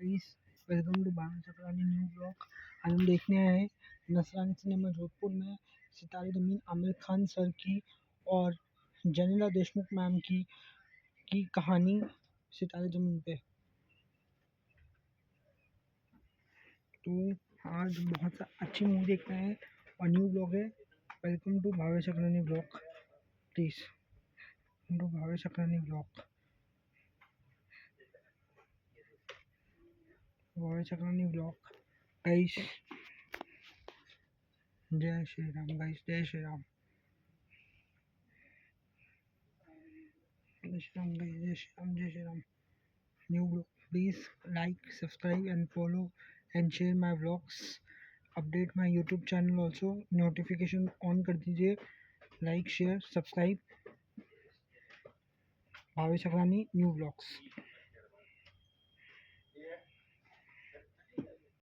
Please welcome to बावन सकरानी new blog. आज हम देखने आए हैं नसरानी सिनेमा जोधपुर में सितारे ज़मीन आमिर खान सर की और जेनेलिया देशमुख मैम की कहानी सितारे ज़मीन पे। तो आज बहुत अच्छी मूवी देख रहे हैं और न्यू ब्लॉग है। Welcome to Bhave सकरानी blog, please to Bhave सकरानी blog, Bhave सकरानी blog. Guys जय श्री राम, गाइस जय श्री राम, जय श्री राम, गाइस जय श्री राम, जय Shri Ram. New blog, please like, subscribe and follow and share my vlogs. Update my YouTube channel also, notification on कर दीजिए। like, share, subscribe। भावे सकरानी new blogs.